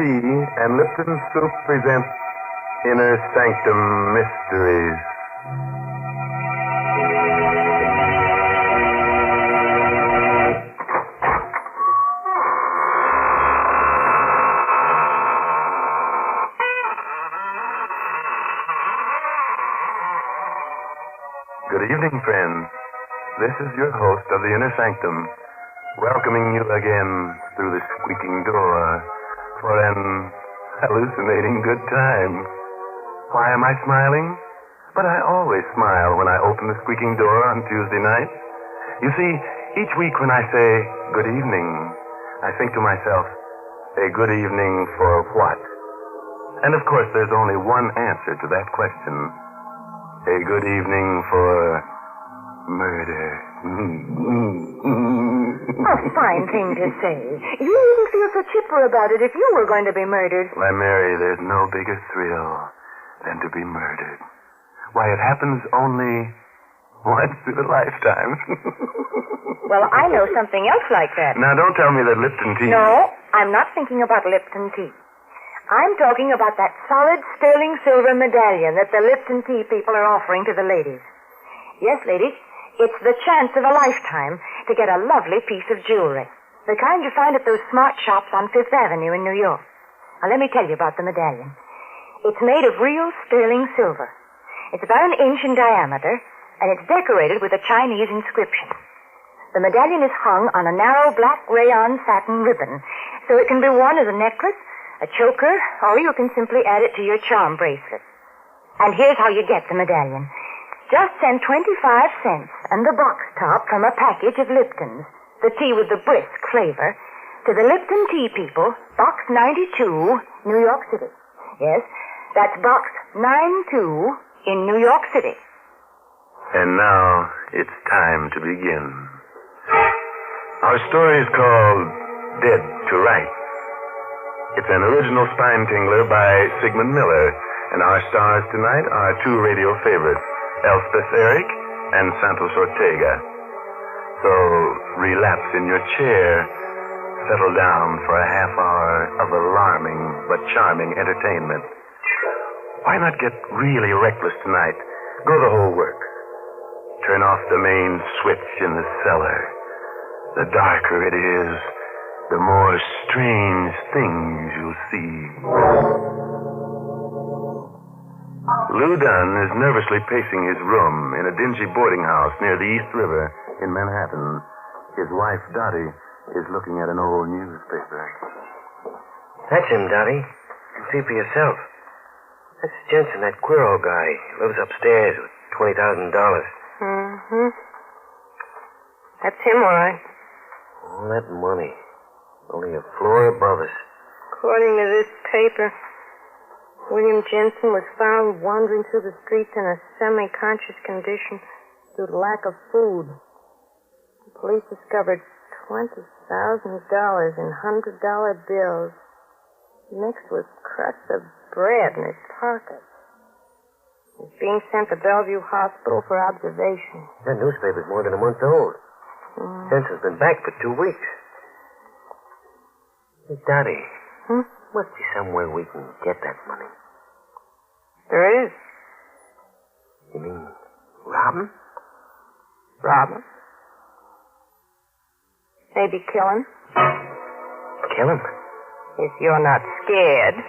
Tea and Lipton Soup present Inner Sanctum Mysteries. Good evening, friends. This is your host of the Inner Sanctum, welcoming you again through the squeaking door for an hallucinating good time. Why am I smiling? But I always smile when I open the squeaking door on Tuesday night. You see, each week when I say good evening, I think to myself, a good evening for what? And of course, there's only one answer to that question. A good evening for murder. A fine thing to say. You wouldn't feel so chipper about it if you were going to be murdered. Why, Mary, there's no bigger thrill than to be murdered. Why, it happens only once in a lifetime. Well, I know something else like that. Now, don't tell me that Lipton tea... No, I'm not thinking about Lipton tea. I'm talking about that solid sterling silver medallion that the Lipton tea people are offering to the ladies. Yes, ladies, it's the chance of a lifetime to get a lovely piece of jewelry. The kind you find at those smart shops on Fifth Avenue in New York. Now, let me tell you about the medallion. It's made of real sterling silver. It's about an inch in diameter, and it's decorated with a Chinese inscription. The medallion is hung on a narrow black rayon satin ribbon, so it can be worn as a necklace, a choker, or you can simply add it to your charm bracelet. And here's how you get the medallion. Just send 25 cents and the box top from a package of Lipton's, the tea with the brisk flavor, to the Lipton Tea people, Box 92, New York City. Yes, that's Box 92 in New York City. And now it's time to begin. Our story is called Dead to Rights. It's an original spine-tingler by Sigmund Miller, and our stars tonight are two radio favorites, Elspeth Eric and Santos Ortega. So, relapse in your chair, settle down for a half hour of alarming but charming entertainment. Why not get really reckless tonight? Go the whole works. Turn off the main switch in the cellar. The darker it is, the more strange things you'll see. Lou Dunn is nervously pacing his room in a dingy boarding house near the East River in Manhattan. His wife, Dottie, is looking at an old newspaper. That's him, Dottie. You can see for yourself. That's Jensen, that Quiro guy. Lives upstairs with $20,000. Mm-hmm. That's him, all right. All that money. Only a floor above us. According to this paper, William Jensen was found wandering through the streets in a semi-conscious condition due to lack of food. The police discovered $20,000 in $100 bills mixed with crusts of bread in his pocket. He's being sent to Bellevue Hospital for observation. That newspaper's more than a month old. Jensen's been back for 2 weeks. Hey, Dottie. Must be somewhere we can get that money. There is. You mean rob him? Rob him. Maybe kill him. Kill him? If you're not scared.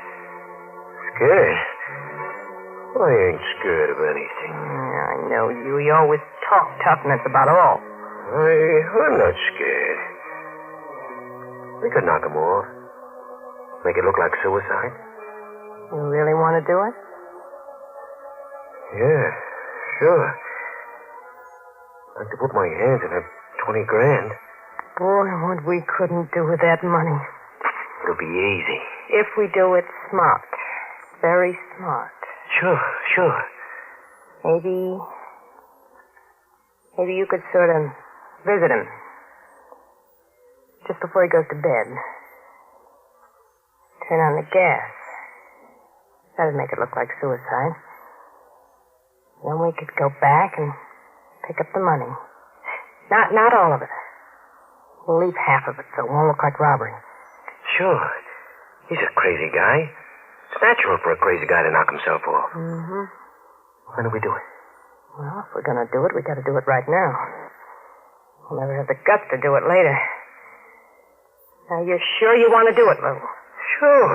Scared? I ain't scared of anything. I know you. You always talk toughness about all. I'm not scared. We could knock him off. Make it look like suicide. You really want to do it? Yeah, sure. I'd like to put my hands in that $20,000. Boy, what we couldn't do with that money. It'll be easy. If we do it smart. Very smart. Sure. Maybe you could sort of visit him. Just before he goes to bed. Turn on the gas. That'd make it look like suicide. Then we could go back and pick up the money. Not all of it. We'll leave half of it so it won't look like robbery. Sure. He's a crazy guy. It's natural for a crazy guy to knock himself off. Mm-hmm. When do we do it? Well, if we're going to do it, we got to do it right now. We'll never have the guts to do it later. Now, you're sure you want to do it, Lou? Sure.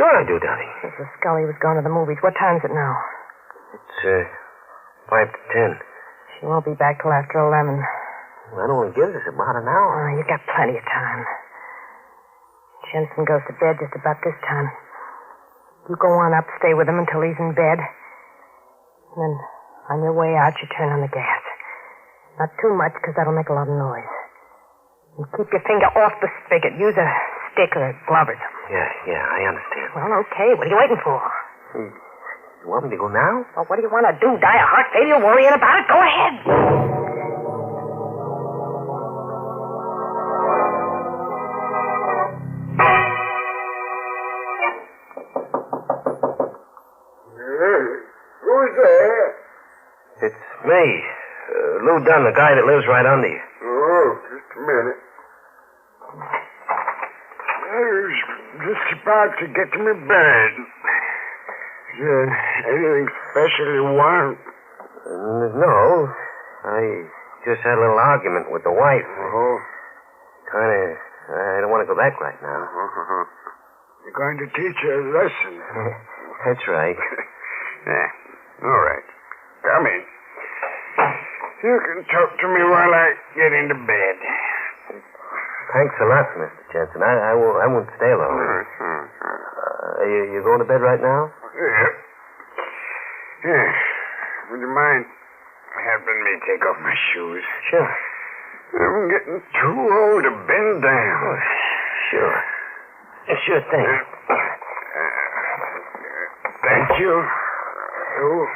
Sure I do, Daddy. Mrs. Scully was going to the movies. What time is it now? It's, 5 to 10. She won't be back till after 11. Well, that only gives us about an hour. Oh, you got plenty of time. Jensen goes to bed just about this time. You go on up, stay with him until he's in bed. And then, on your way out, you turn on the gas. Not too much, because that'll make a lot of noise. And keep your finger off the spigot. Use a stick or a glove or something. Yeah, I understand. Well, okay. What are you waiting for? You want me to go now? Well, what do you want to do? Die of heart failure worrying about it? Go ahead. Who's there? It's me. Lou Dunn, the guy that lives right under you. Oh, just a minute. I was just about to get to my bed. Is there anything special you want? No. I just had a little argument with the wife. Oh. I don't want to go back right now. You're going to teach her a lesson. That's right. Yeah. All right. Come in. You can talk to me while I get into bed. Thanks a lot, Mr. Jensen. I won't stay long. You going to bed right now? Yeah. Would you mind helping me take off my shoes? Sure. I'm getting too old to bend down. Oh, sure. Sure thing. Thank you. Oh.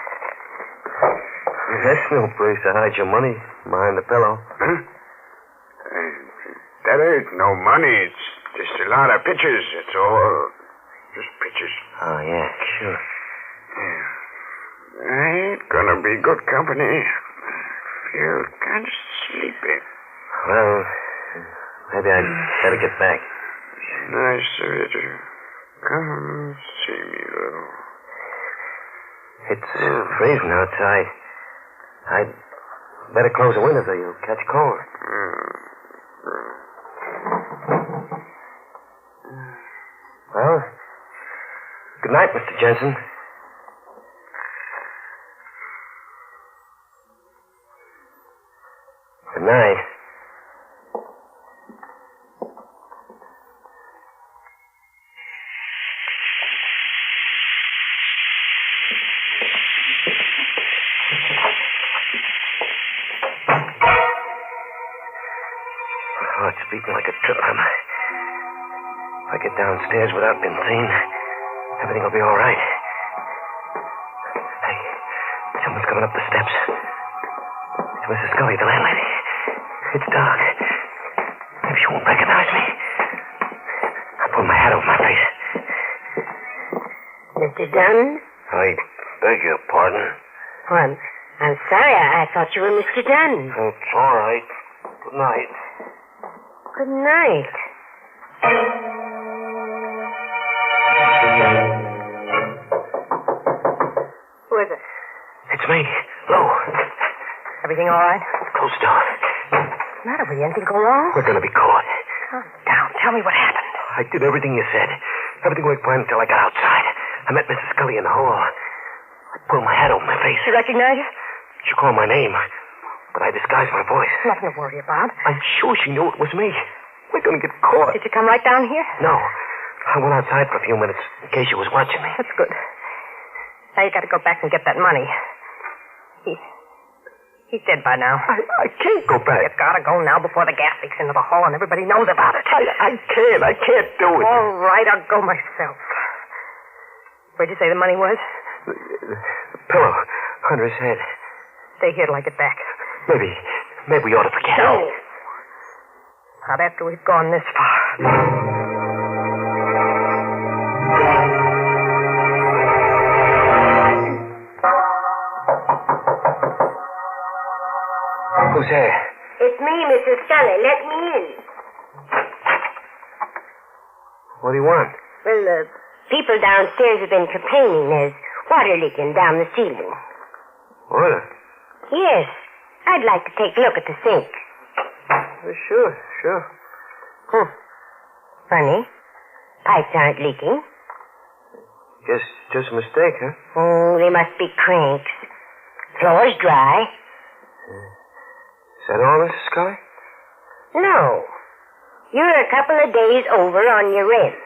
That's no place to hide your money, behind the pillow. Huh? That ain't no money. It's just a lot of pictures. It's all just pictures. Oh, yeah, sure. Yeah. I ain't gonna be good company. I feel kind of sleepy. Well, maybe I'd better get back. Nice of you to come see me, Lou. It's freezing outside. I'd better close the windows or you'll catch cold. Well, good night, Mr. Jensen. Good night. Oh, it's beating like a drum. If I get downstairs without being seen, everything will be all right. Hey, someone's coming up the steps. It's Mrs. Scully, the landlady. It's dark. Maybe she won't recognize me. I'll put my hat over my face. Mr. Dunn? I beg your pardon. Oh, I'm sorry. I thought you were Mr. Dunn. It's all right. Good night. Good night. Who is it? It's me, Lou. Everything all right? Close the door. What's the matter with you? Anything go wrong? We're going to be caught. Calm down. Tell me what happened. I did everything you said. Everything worked fine until I got outside. I met Mrs. Scully in the hall. I pulled my hat over my face. She recognize you? She called my name, but I disguised my voice. Nothing to worry about. I'm sure she knew it was me. We're going to get caught. Did you come right down here? No. I went outside for a few minutes in case she was watching me. That's good. Now you got to go back and get that money. He's dead by now. I can't go back. You gotta go now before the gas leaks into the hall and everybody knows about it. I can't do it. All right, I'll go myself. Where'd you say the money was? The pillow under his head. Stay here till I get back. Maybe we ought to forget. No. Not after we've gone this far. Who's there? It's me, Mrs. Scully. Let me in. What do you want? Well, the people downstairs have been complaining there's water leaking down the ceiling. Water? Yes. I'd like to take a look at the sink. Sure. Funny. Pipes aren't leaking. Guess just a mistake, huh? Oh, they must be cranks. Floor's dry. Is that all, Mrs. Scully? No. You're a couple of days over on your rent.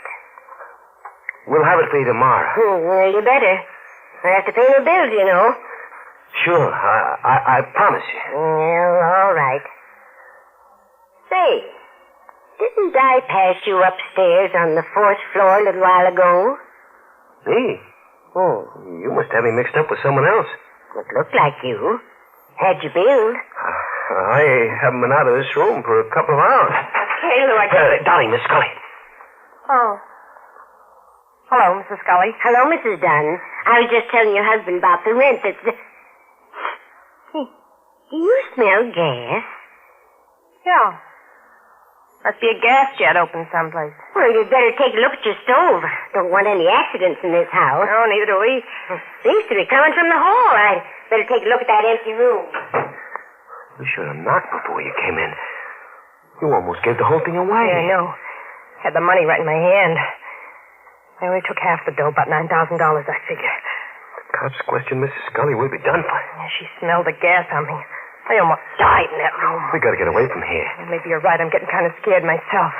We'll have it for you tomorrow. Well, you better. I have to pay my bills, you know. Sure, I promise you. Well, all right. Say, didn't I pass you upstairs on the 4th floor a little while ago? Me? Oh, you must have me mixed up with someone else. It looked like you. Had you billed? I haven't been out of this room for a couple of hours. Okay, Lou, Dolly, Miss Scully. Oh. Hello, Mrs. Scully. Hello, Mrs. Dunn. I was just telling your husband about the rent that's... Do you smell gas? Yeah. Must be a gas jet open someplace. Well, you'd better take a look at your stove. Don't want any accidents in this house. Oh, neither do we. Seems to be coming from the hall. I'd better take a look at that empty room. You should have knocked before you came in. You almost gave the whole thing away. Yeah, I know. Had the money right in my hand. I only took half the dough, about $9,000, I figure. The cops questioned Mrs. Scully. We'll be done for. Yeah, she smelled the gas on me. I almost died in that room. We gotta get away from here. Maybe you're right. I'm getting kind of scared myself.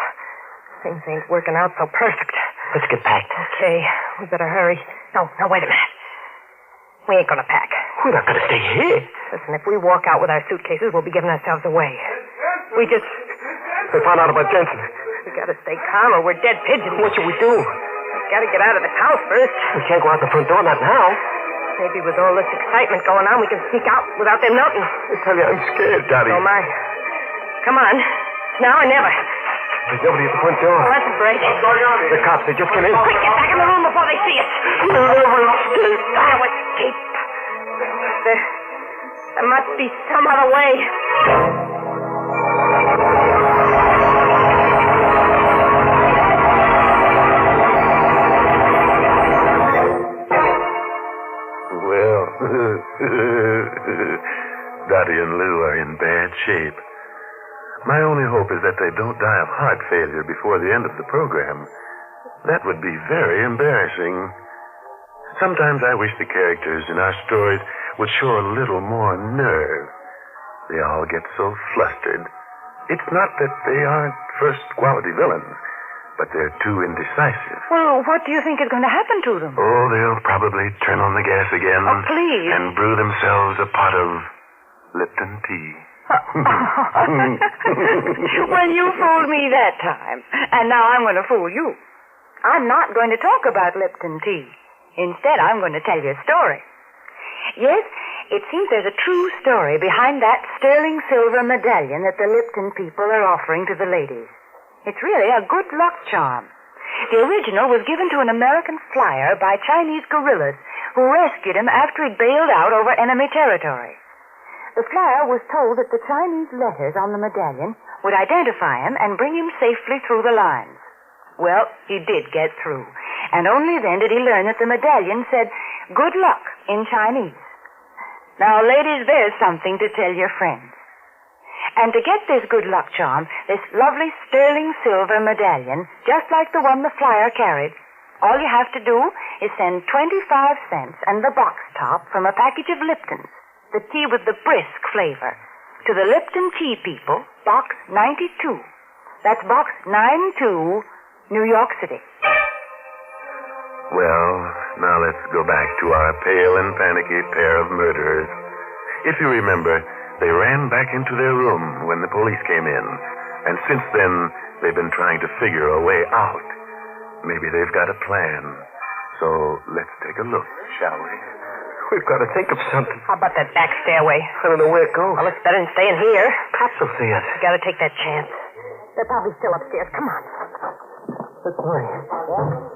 Things ain't working out so perfect. Let's get packed. Okay, we better hurry. No, wait a minute. We ain't gonna pack. We're not gonna stay here. Listen, if we walk out with our suitcases, we'll be giving ourselves away. They found out about Jensen. We gotta stay calm or we're dead pigeons. What should we do? We gotta get out of this house first. We can't go out the front door, not now. Maybe with all this excitement going on, we can sneak out without them noting. I tell you, I'm scared, Daddy. Oh, my. Come on. It's now or never. There's nobody at the front door. Oh, that's a break. What's going on here? The cops, they just came in. Quick, get back in the room before they see us. We'll never escape. I'll escape. There must be some other way. Well, Dottie and Lou are in bad shape. My only hope is that they don't die of heart failure before the end of the program. That would be very embarrassing. Sometimes I wish the characters in our stories would show a little more nerve. They all get so flustered. It's not that they aren't first-quality villains, but they're too indecisive. Well, what do you think is going to happen to them? Oh, they'll probably turn on the gas again. Oh, please. And brew themselves a pot of Lipton tea. Well, you fooled me that time, and now I'm going to fool you. I'm not going to talk about Lipton tea. Instead, I'm going to tell you a story. Yes, it seems there's a true story behind that sterling silver medallion that the Lipton people are offering to the ladies. It's really a good luck charm. The original was given to an American flyer by Chinese guerrillas who rescued him after he'd bailed out over enemy territory. The flyer was told that the Chinese letters on the medallion would identify him and bring him safely through the lines. Well, he did get through, and only then did he learn that the medallion said, "Good luck," in Chinese. Now, ladies, there's something to tell your friends. And to get this good luck charm, this lovely sterling silver medallion, just like the one the flyer carried, all you have to do is send 25 cents and the box top from a package of Lipton's, the tea with the brisk flavor, to the Lipton Tea People, Box 92. That's Box 92, New York City. Well, now let's go back to our pale and panicky pair of murderers. If you remember, they ran back into their room when the police came in, and since then, they've been trying to figure a way out. Maybe they've got a plan. So let's take a look, shall we? We've got to think of something. How about that back stairway? I don't know where it goes. Well, it's better than staying here. Cops will see us. We gotta take that chance. They're probably still upstairs. Come on. This way.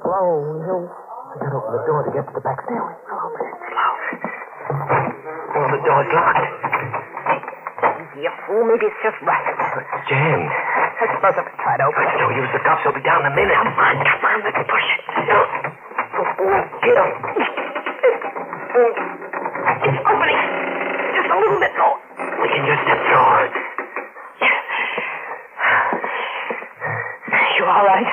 Slow, you. We gotta open the door to get to the back stairway. I'll open it slow. Well, the door's locked. You fool, maybe it's just right. It's jammed. I suppose if I try to open it. It's no use. The cops will be down in a minute. Come on, let's push it. Get him. It's opening. Just a little bit more. We can just step through. You all right?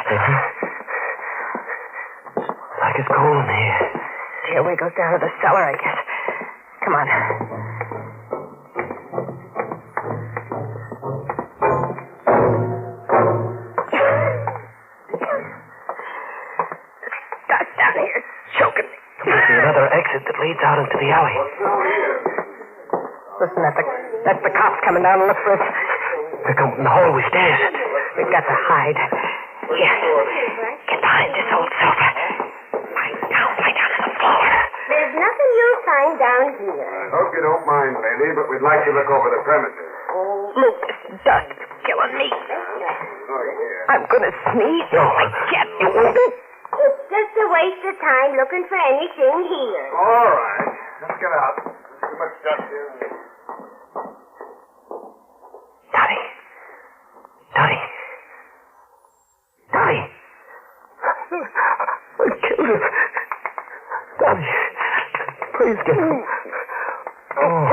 Like it's cold in here. Stairway goes down to the cellar, I guess. Come on. Dark down here. It's choking me. There's another exit that leads out into the alley. Listen, that's the cops coming down to look for us. They're coming from the hallway stairs. We've got to hide. Here. Get behind this old sofa. Lie down on the floor. There's nothing you'll find down here. I hope you don't mind, lady, but we'd like to look over the premises. Look, this dust is killing me. I'm going to sneeze. No, I can't do it. It's just a waste of time looking for anything here. All right. Let's get out. There's too much dust here. Dottie. I killed him. Dottie, please get him. Oh,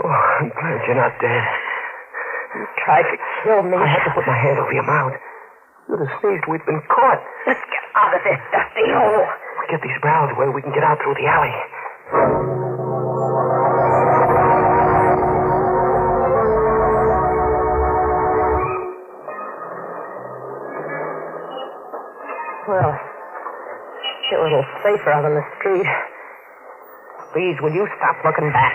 I'm glad you're not dead. You tried to kill me. I had to put my hand over your mouth. You'd have sneezed. We'd been caught. Let's get out of this dusty hole. We get these barrels away, we can get out through the alley. Well, feel a little safer out on the street. Please, will you stop looking back?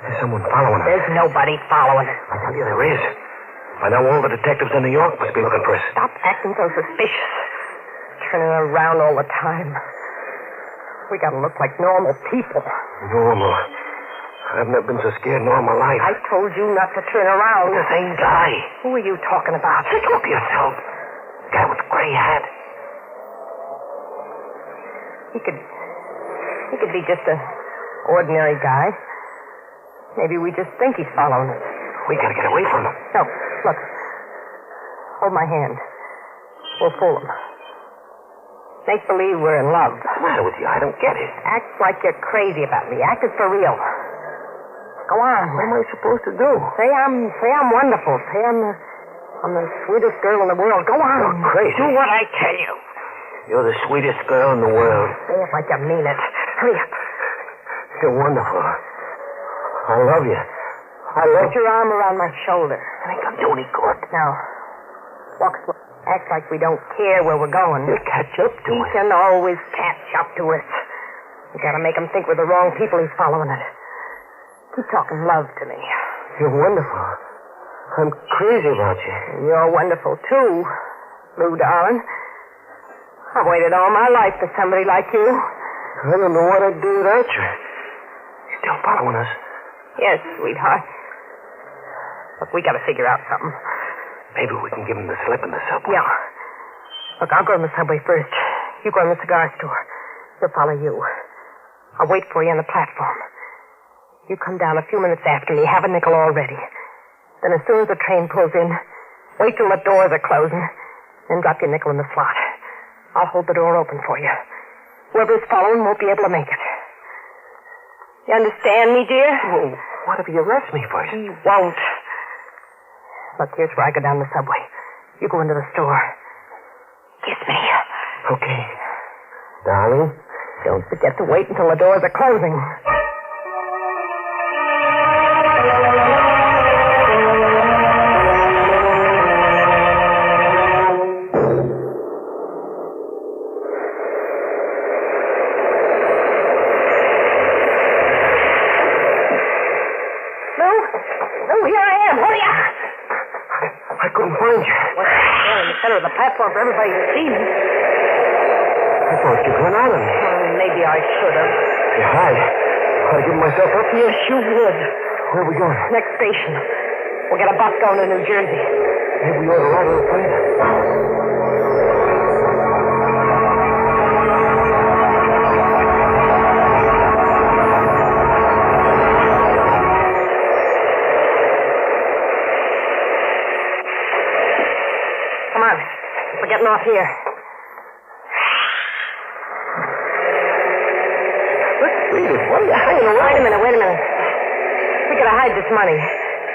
There's someone following us. There's nobody following us. I tell you, there is. By now, all the detectives in New York must be looking for us. Stop acting so suspicious. Turning around all the time. We gotta look like normal people. Normal? I've never been so scared in all my life. I told you not to turn around. The same guy. Who are you talking about? Think up yourself. The guy with the gray hat. He could be just an ordinary guy. Maybe we just think he's following us. We gotta get away from him. No, look. Hold my hand. We'll fool him. Make believe we're in love. What's the matter with you? I don't get it. Act like you're crazy about me. Act it for real. Go on. What am I supposed to do? Say I'm wonderful. Say I'm the sweetest girl in the world. Go on. You're crazy. Do what I tell you. You're the sweetest girl in the world. Say it like you mean it. Hurry up. You're wonderful. I love you. Put your arm around my shoulder. I ain't gonna do any good. Now, walk slow. Act like we don't care where we're going. He'll catch up to He us. can always catch up to us. We gotta make him think we're the wrong people he's following us. Keep talking love to me. You're wonderful. I'm crazy about you. You're wonderful, too, Lou, darling. I've waited all my life for somebody like you. I don't know what I'd do without you. You're still following us. Yes, sweetheart. Look, we gotta figure out something. Maybe we can give him the slip in the subway. Yeah. Look, I'll go in the subway first. You go in the cigar store. He'll follow you. I'll wait for you on the platform. You come down a few minutes after me. Have a nickel all ready. Then as soon as the train pulls in, wait till the doors are closing, then drop your nickel in the slot. I'll hold the door open for you. Whoever's following won't be able to make it. You understand me, dear? Oh, what if he arrests me first? He won't. Look, here's where I go down the subway. You go into the store. Kiss me. Okay. Darling? Don't forget to wait until the doors are closing. Lou, here I am. Hurry up. I couldn't find you. What's there in the center of the platform for everybody to see me? I thought you'd run out of me. Maybe I should have. You hide. I'd give myself up to you. Yes, you would. Where are we going? Next station. We'll get a bus going to New Jersey. Maybe we ought to ride a little further. off here. Let's read it. What are you hanging around? Wait a minute. We gotta hide this money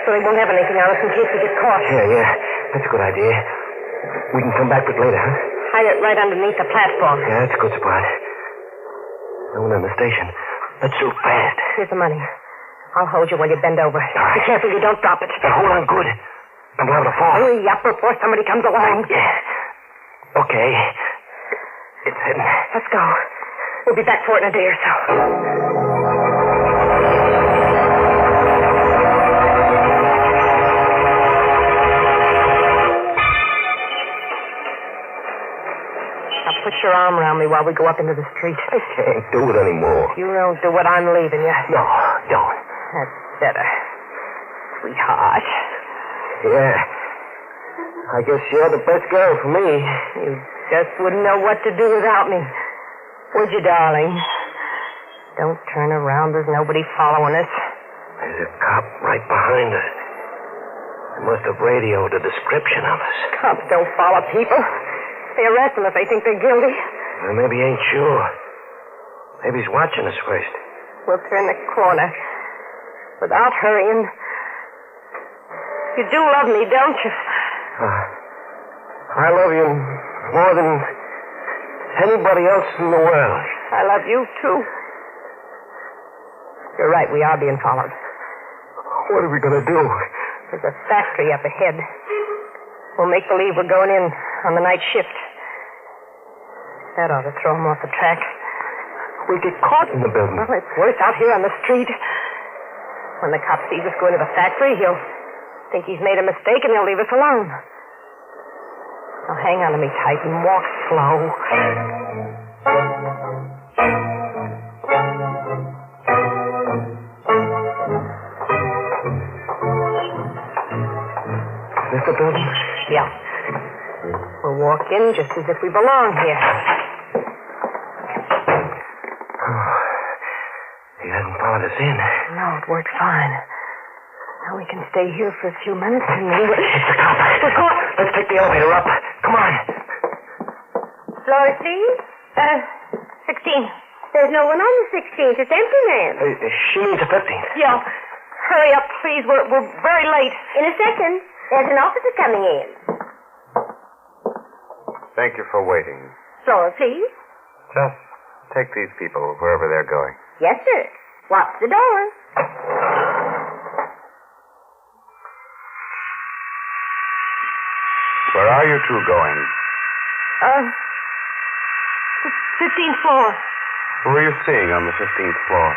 so they won't have anything on us in case we get caught. Yeah. That's a good idea. We can come back with it later, huh? Hide it right underneath the platform. Yeah, that's a good spot. No one on the station. Let's do fast. Here's the money. I'll hold you while you bend over. right. Be careful you don't drop it. Now, hold on good. I'm liable to fall. Hurry up before somebody comes along. Yeah. Okay. It's heading. Let's go. We'll be back for it in a day or so. Now put your arm around me while we go up into the street. I can't do it anymore. You don't do what I'm leaving you. No, don't. That's better. Sweetheart. Yeah. I guess you're the best girl for me. You just wouldn't know what to do without me. Would you, darling? Don't turn around. There's nobody following us. There's a cop right behind us. They must have radioed a description of us. Cops don't follow people. They arrest them if they think they're guilty. Well, maybe he ain't sure. Maybe he's watching us first. We'll turn the corner without hurrying. You do love me, don't you? I love you more than anybody else in the world. I love you, too. You're right, we are being followed. What are we going to do? There's a factory up ahead. We'll make believe we're going in on the night shift. That ought to throw them off the track. We'll get caught in the building. Well, it's worse out here on the street. When the cop sees us go into the factory, he'll think he's made a mistake and he'll leave us alone. Now hang on to me tight and walk slow. Is this the building? Yeah. We'll walk in just as if we belong here. He hasn't followed us in. No, it worked fine. Now we can stay here for a few minutes and then It's the cop. We're caught. Let's take the elevator up. Come on. Floor, please? 16. There's no one on the 16th. It's empty, ma'am. She needs a 15th. Yeah. Hurry up, please. We're very late. In a second. There's an officer coming in. Thank you for waiting. Floor, please? Just take these people wherever they're going. Yes, sir. Watch the door. Where are you two going? 15th floor. Who are you seeing on the 15th floor?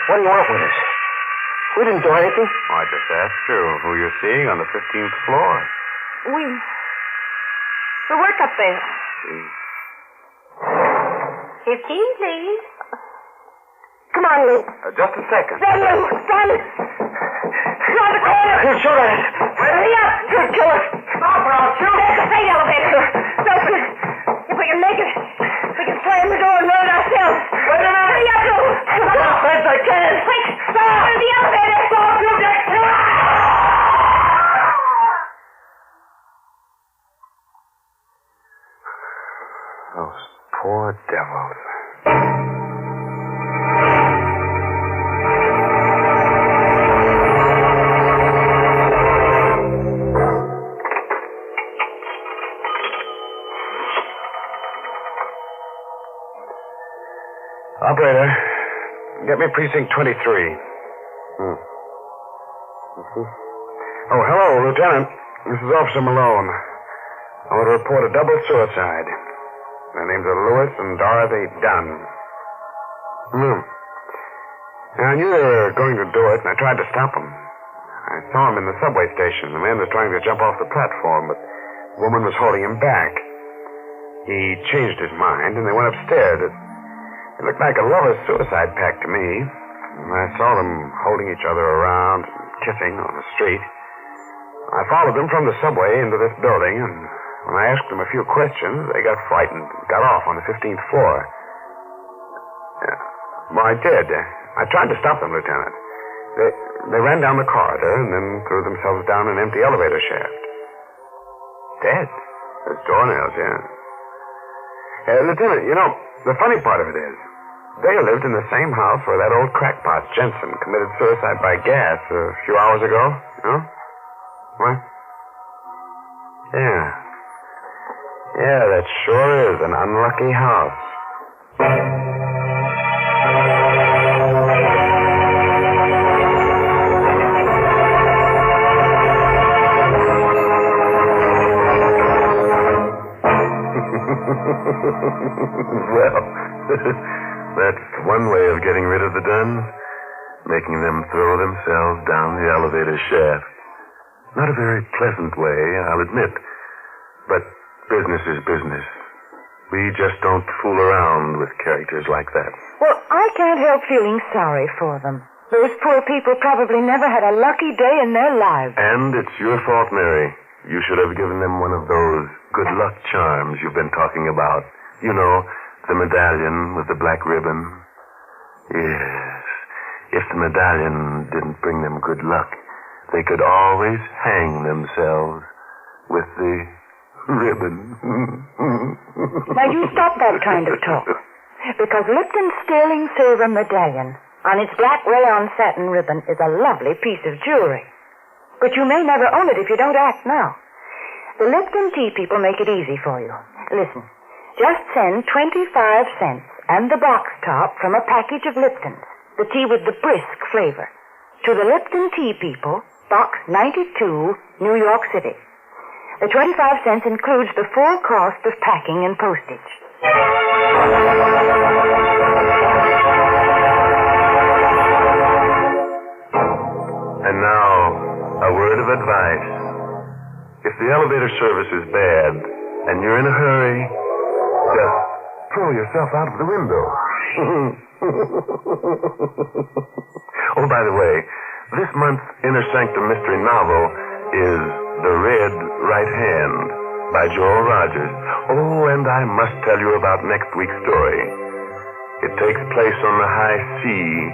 What do you want with us? We didn't do anything. Oh, I just asked you who you're seeing on the 15th floor. We work up there. 15, please. Come on, Lou. Just a second. Run, Lou. Run. Around the corner. He'll shoot at us. Hurry up. He'll kill us. Stop or I'll shoot. There's the freight elevator. Open it. If we can make it, we can slam the door and run it ourselves. Wait a minute. Hurry up, Lou. Come on. As fast as I can. Quick. Stop. The elevator. Stop. You next. Those poor devils. Operator, get me precinct 23. Oh, hello, Lieutenant. This is Officer Malone. I want to report a double suicide. Their names are Louis and Dorothy Dunn. I knew they were going to do it, and I tried to stop them. I saw him in the subway station. The man was trying to jump off the platform, but the woman was holding him back. He changed his mind, and they went upstairs. It looked like a lover's suicide pact to me. And I saw them holding each other around, kissing on the street. I followed them from the subway into this building, and when I asked them a few questions, they got frightened and got off on the 15th floor. Well, I did. I tried to stop them, Lieutenant. They ran down the corridor and then threw themselves down an empty elevator shaft. Dead. His toenails, yeah. Lieutenant, you know, the funny part of it is, they lived in the same house where that old crackpot, Jensen, committed suicide by gas a few hours ago. You know? What? Yeah. Yeah, that sure is an unlucky house. Well, that's one way of getting rid of the duns, making them throw themselves down the elevator shaft. Not a very pleasant way, I'll admit, but business is business. We just don't fool around with characters like that. Well, I can't help feeling sorry for them. Those poor people probably never had a lucky day in their lives. And it's your fault, Mary. You should have given them one of those good luck charms you've been talking about. You know, the medallion with the black ribbon. Yes. If the medallion didn't bring them good luck, they could always hang themselves with the ribbon. Now, you stop that kind of talk. Because Lipton's sterling silver medallion on its black rayon satin ribbon is a lovely piece of jewelry. But you may never own it if you don't act now. The Lipton tea people make it easy for you. Listen, just send 25 cents and the box top from a package of Lipton's, the tea with the brisk flavor, to the Lipton Tea People, Box 92, New York City. The 25 cents includes the full cost of packing and postage. And now, a word of advice. If the elevator service is bad and you're in a hurry, just throw yourself out of the window. Oh, by the way, this month's Inner Sanctum Mystery novel is The Red Right Hand by Joel Rogers. Oh, and I must tell you about next week's story. It takes place on the high sea,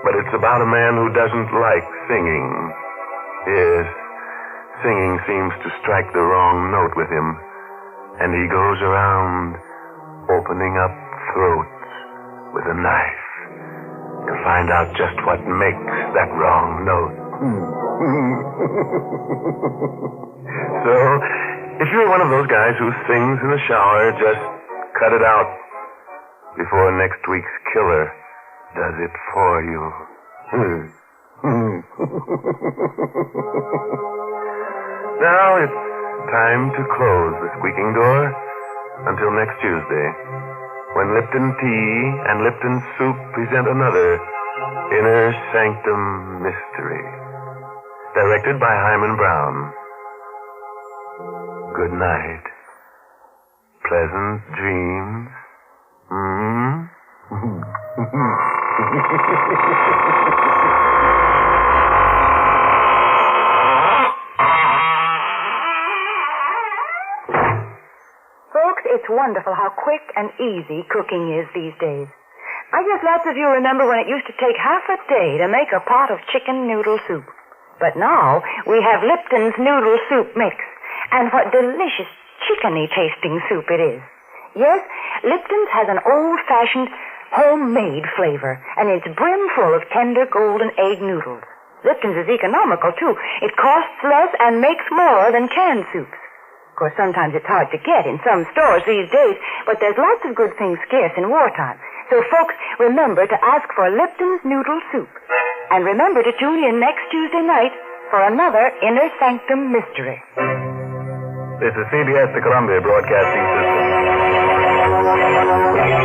but it's about a man who doesn't like singing. Yes, singing seems to strike the wrong note with him, and he goes around opening up throats with a knife to find out just what makes that wrong note. So, if you're one of those guys who sings in the shower, just cut it out before next week's killer does it for you. Now it's time to close the squeaking door until next Tuesday, when Lipton Tea and Lipton Soup present another Inner Sanctum Mystery, directed by Himan Brown. Good night. Pleasant dreams. Folks, it's wonderful how quick and easy cooking is these days. I guess lots of you remember when it used to take half a day to make a pot of chicken noodle soup. But now we have Lipton's noodle soup mix. And what delicious chickeny tasting soup it is. Yes, Lipton's has an old-fashioned homemade flavor, and it's brimful of tender golden egg noodles. Lipton's is economical, too. It costs less and makes more than canned soups. Of course, sometimes it's hard to get in some stores these days, but there's lots of good things scarce in wartime. So, folks, remember to ask for Lipton's Noodle Soup. And remember to tune in next Tuesday night for another Inner Sanctum Mystery. This is CBS, the Columbia Broadcasting System.